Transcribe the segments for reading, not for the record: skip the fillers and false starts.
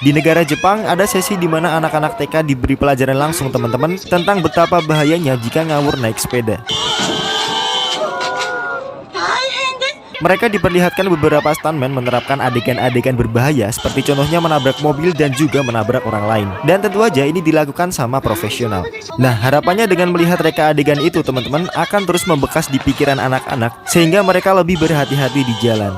Di negara Jepang ada sesi di mana anak-anak TK diberi pelajaran langsung teman-teman tentang betapa bahayanya jika ngawur naik sepeda. Mereka diperlihatkan beberapa stuntman menerapkan adegan-adegan berbahaya seperti contohnya menabrak mobil dan juga menabrak orang lain. Dan tentu aja ini dilakukan sama profesional. Nah, harapannya dengan melihat reka adegan itu teman-teman akan terus membekas di pikiran anak-anak sehingga mereka lebih berhati-hati di jalan.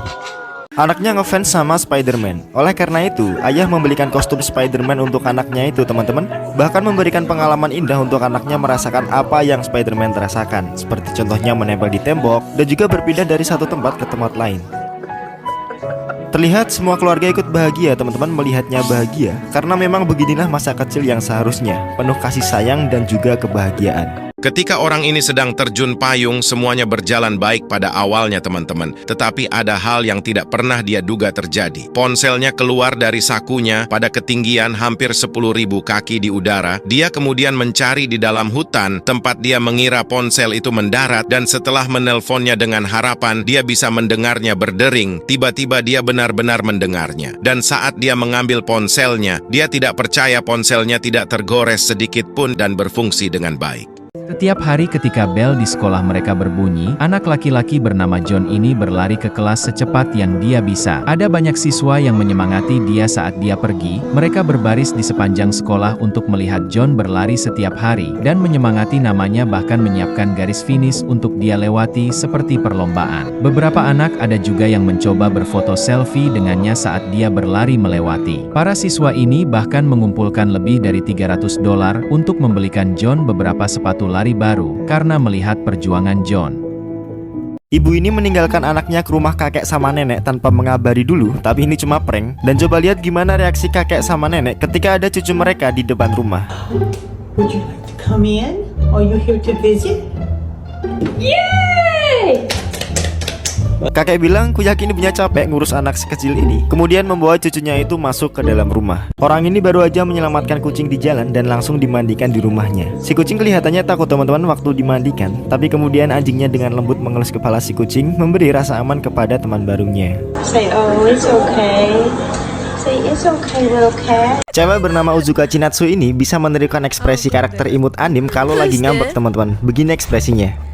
Anaknya ngefans sama Spider-Man. Oleh karena itu, ayah membelikan kostum Spider-Man untuk anaknya itu teman-teman. Bahkan memberikan pengalaman indah untuk anaknya merasakan apa yang Spider-Man terasakan. Seperti contohnya menempel di tembok dan juga berpindah dari satu tempat ke tempat lain. Terlihat semua keluarga ikut bahagia teman-teman melihatnya bahagia. Karena memang beginilah masa kecil yang seharusnya, penuh kasih sayang dan juga kebahagiaan. Ketika orang ini sedang terjun payung, semuanya berjalan baik pada awalnya teman-teman. Tetapi ada hal yang tidak pernah dia duga terjadi. Ponselnya keluar dari sakunya pada ketinggian hampir 10.000 kaki di udara. Dia kemudian mencari di dalam hutan tempat dia mengira ponsel itu mendarat. Dan setelah menelponnya dengan harapan dia bisa mendengarnya berdering, tiba-tiba dia benar-benar mendengarnya. Dan saat dia mengambil ponselnya, dia tidak percaya ponselnya tidak tergores sedikit pun dan berfungsi dengan baik. Setiap hari ketika bel di sekolah mereka berbunyi, anak laki-laki bernama John ini berlari ke kelas secepat yang dia bisa. Ada banyak siswa yang menyemangati dia saat dia pergi. Mereka berbaris di sepanjang sekolah untuk melihat John berlari setiap hari, dan menyemangati namanya bahkan menyiapkan garis finish untuk dia lewati seperti perlombaan. Beberapa anak ada juga yang mencoba berfoto selfie dengannya saat dia berlari melewati. Para siswa ini bahkan mengumpulkan lebih dari $300 untuk membelikan John beberapa sepatu lari baru karena melihat perjuangan John. Ibu ini meninggalkan anaknya ke rumah kakek sama nenek tanpa mengabari dulu, tapi ini cuma prank. Dan coba lihat gimana reaksi kakek sama nenek ketika ada cucu mereka di depan rumah. Would you like to come in? Are you here to visit? Yay! Kakek bilang, ku yakin ibunya capek ngurus anak sekecil ini. Kemudian membawa cucunya itu masuk ke dalam rumah. Orang ini baru aja menyelamatkan kucing di jalan dan langsung dimandikan di rumahnya. Si kucing kelihatannya takut teman-teman waktu dimandikan, tapi kemudian anjingnya dengan lembut mengelus kepala si kucing, memberi rasa aman kepada teman barunya. Say, oh, it's okay. Say, it's okay, little cat. Cewek bernama Uzuka Chinatsu ini bisa menirukan ekspresi karakter imut anim kalau lagi ngambek teman-teman. Begini ekspresinya.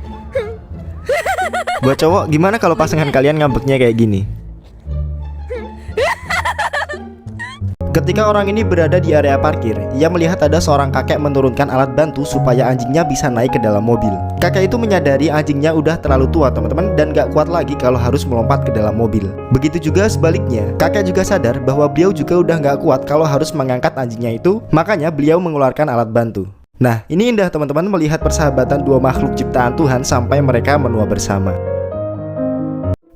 Buat cowok, gimana kalau pasangan kalian ngambeknya kayak gini? Ketika orang ini berada di area parkir, ia melihat ada seorang kakek menurunkan alat bantu supaya anjingnya bisa naik ke dalam mobil. Kakek itu menyadari anjingnya udah terlalu tua teman-teman dan gak kuat lagi kalau harus melompat ke dalam mobil. Begitu juga sebaliknya, kakek juga sadar bahwa beliau juga udah gak kuat kalau harus mengangkat anjingnya itu, makanya beliau mengeluarkan alat bantu. Nah, ini indah teman-teman melihat persahabatan dua makhluk ciptaan Tuhan sampai mereka menua bersama.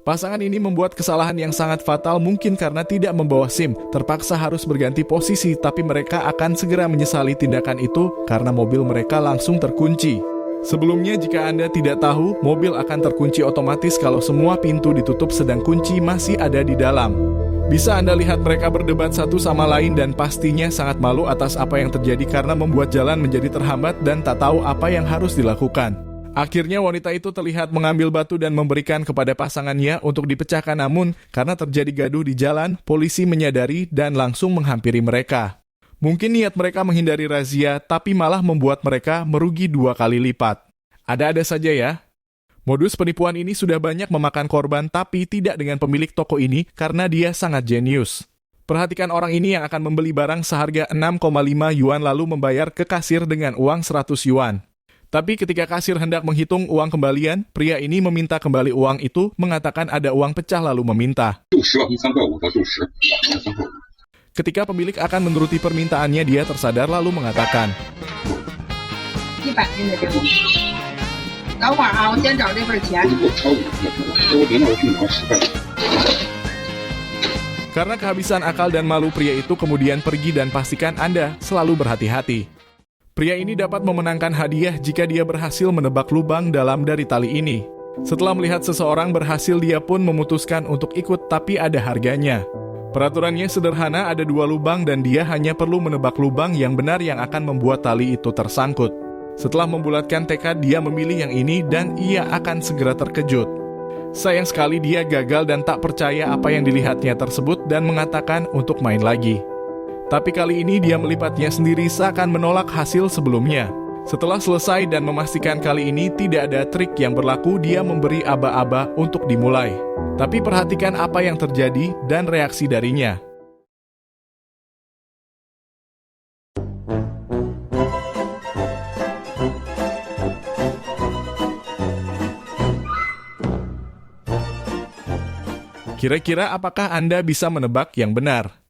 Pasangan ini membuat kesalahan yang sangat fatal mungkin karena tidak membawa SIM, terpaksa harus berganti posisi, tapi mereka akan segera menyesali tindakan itu karena mobil mereka langsung terkunci. Sebelumnya, jika Anda tidak tahu, mobil akan terkunci otomatis kalau semua pintu ditutup sedang kunci masih ada di dalam. Bisa Anda lihat mereka berdebat satu sama lain dan pastinya sangat malu atas apa yang terjadi karena membuat jalan menjadi terhambat dan tak tahu apa yang harus dilakukan. Akhirnya wanita itu terlihat mengambil batu dan memberikan kepada pasangannya untuk dipecahkan, namun karena terjadi gaduh di jalan, polisi menyadari dan langsung menghampiri mereka. Mungkin niat mereka menghindari razia, tapi malah membuat mereka merugi 2 kali lipat. Ada-ada saja ya. Modus penipuan ini sudah banyak memakan korban, tapi tidak dengan pemilik toko ini karena dia sangat jenius. Perhatikan orang ini yang akan membeli barang seharga 6,5 yuan lalu membayar ke kasir dengan uang 100 yuan. Tapi ketika kasir hendak menghitung uang kembalian, pria ini meminta kembali uang itu, mengatakan ada uang pecah lalu meminta. Ketika pemilik akan menuruti permintaannya, dia tersadar lalu mengatakan, karena kehabisan akal dan malu, pria itu kemudian pergi dan pastikan Anda selalu berhati-hati. Pria ini dapat memenangkan hadiah jika dia berhasil menebak lubang dalam dari tali ini. Setelah melihat seseorang berhasil, dia pun memutuskan untuk ikut, tapi ada harganya. Peraturannya sederhana, ada 2 lubang dan dia hanya perlu menebak lubang yang benar yang akan membuat tali itu tersangkut. Setelah membulatkan tekad, dia memilih yang ini dan ia akan segera terkejut. Sayang sekali dia gagal dan tak percaya apa yang dilihatnya tersebut dan mengatakan untuk main lagi. Tapi kali ini dia melipatnya sendiri seakan menolak hasil sebelumnya. Setelah selesai dan memastikan kali ini tidak ada trik yang berlaku, dia memberi aba-aba untuk dimulai. Tapi perhatikan apa yang terjadi dan reaksi darinya. Kira-kira apakah Anda bisa menebak yang benar?